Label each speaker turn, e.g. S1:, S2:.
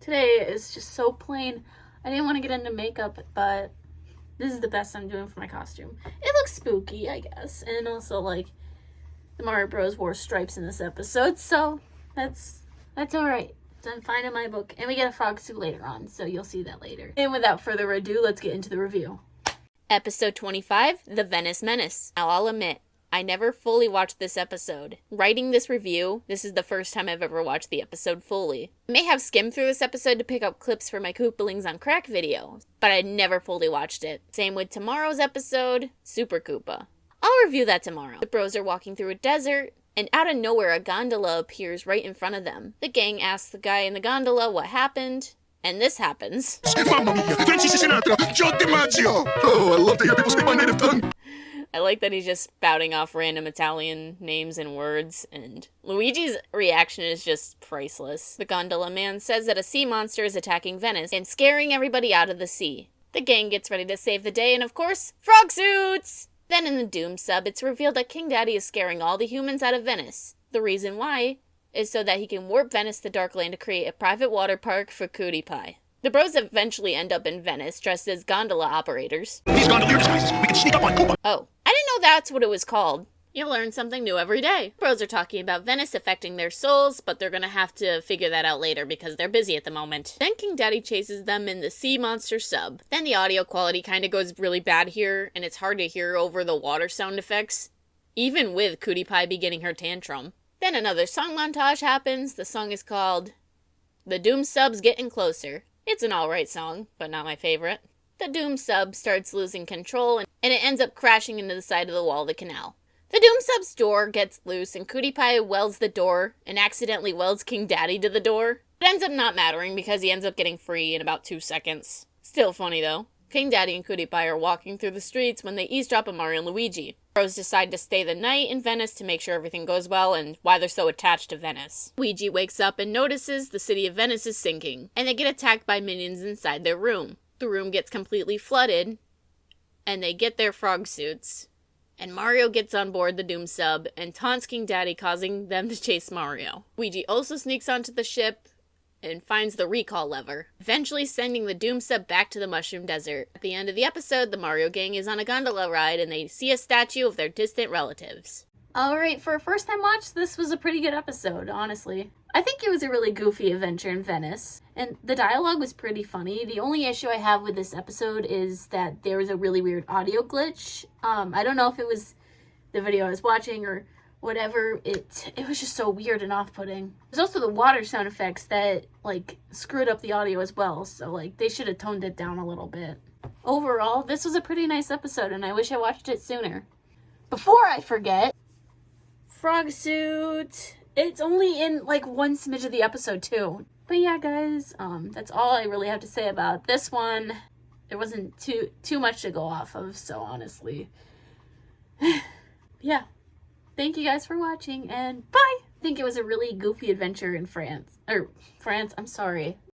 S1: Today is just so plain. I didn't want to get into makeup, but this is the best I'm doing for my costume. It looks spooky, I guess. And also, like, the Mario Bros. Wore stripes in this episode, so that's alright. I'm fine in my book. And we get a frog suit later on, so you'll see that later. And without further ado, let's get into the review.
S2: Episode 25, The Venice Menace. Now, I'll admit, I never fully watched this episode. Writing this review, this is the first time I've ever watched the episode fully. I may have skimmed through this episode to pick up clips for my Koopalings on Crack video, but I never fully watched it. Same with tomorrow's episode, Super Koopa. I'll review that tomorrow. The bros are walking through a desert, and out of nowhere a gondola appears right in front of them. The gang asks the guy in the gondola what happened, and this happens.
S3: Mamma mia, Francis Sinatra, Joe DiMaggio! Oh, I love to hear people speak my native tongue.
S2: I like that he's just spouting off random Italian names and words, and Luigi's reaction is just priceless. The gondola man says that a sea monster is attacking Venice and scaring everybody out of the sea. The gang gets ready to save the day, and of course, frog suits! Then in the Doom sub, it's revealed that King Daddy is scaring all the humans out of Venice. The reason why is so that he can warp Venice to Darkland to create a private water park for Cutie Pie. The bros eventually end up in Venice, dressed as gondola operators.
S3: These gondolier disguises, we can sneak up on Koopa.
S2: Oh, I didn't know that's what it was called. You learn something new every day. Bros are talking about Venice affecting their souls, but they're gonna have to figure that out later because they're busy at the moment. Then King Daddy chases them in the Sea Monster sub. Then the audio quality kinda goes really bad here, and it's hard to hear over the water sound effects, even with Cutie Pie beginning her tantrum. Then another song montage happens. The song is called The Doom Sub's Getting Closer. It's an alright song, but not my favorite. The Doom sub starts losing control, and it ends up crashing into the side of the wall of the canal. The Doom sub's door gets loose, and Cutie Pie welds the door, and accidentally welds King Daddy to the door. It ends up not mattering, because he ends up getting free in about 2 seconds. Still funny, though. King Daddy and Cutie Pie are walking through the streets when they eavesdrop on Mario and Luigi. Bros decide to stay the night in Venice to make sure everything goes well, and why they're so attached to Venice. Luigi wakes up and notices the city of Venice is sinking, and they get attacked by minions inside their room. The room gets completely flooded, and they get their frog suits. And Mario gets on board the Doom sub and taunts King Daddy, causing them to chase Mario. Luigi also sneaks onto the ship and finds the recall lever, eventually sending the Doom sub back to the Mushroom Desert. At the end of the episode, the Mario gang is on a gondola ride and they see a statue of their distant relatives.
S1: Alright, for a first time watch, this was a pretty good episode, honestly. I think it was a really goofy adventure in Venice, and the dialogue was pretty funny. The only issue I have with this episode is that there was a really weird audio glitch. I don't know if it was the video I was watching or whatever. It was just so weird and off-putting. There's also the water sound effects that, like, screwed up the audio as well, so, like, they should have toned it down a little bit. Overall, this was a pretty nice episode, and I wish I watched it sooner. Before I forget, frog suit. It's only in, like, one smidge of the episode, too. But yeah, guys, that's all I really have to say about this one. There wasn't too much to go off of, so honestly. Yeah. Thank you guys for watching, and bye! I think it was a really goofy adventure in France. I'm sorry.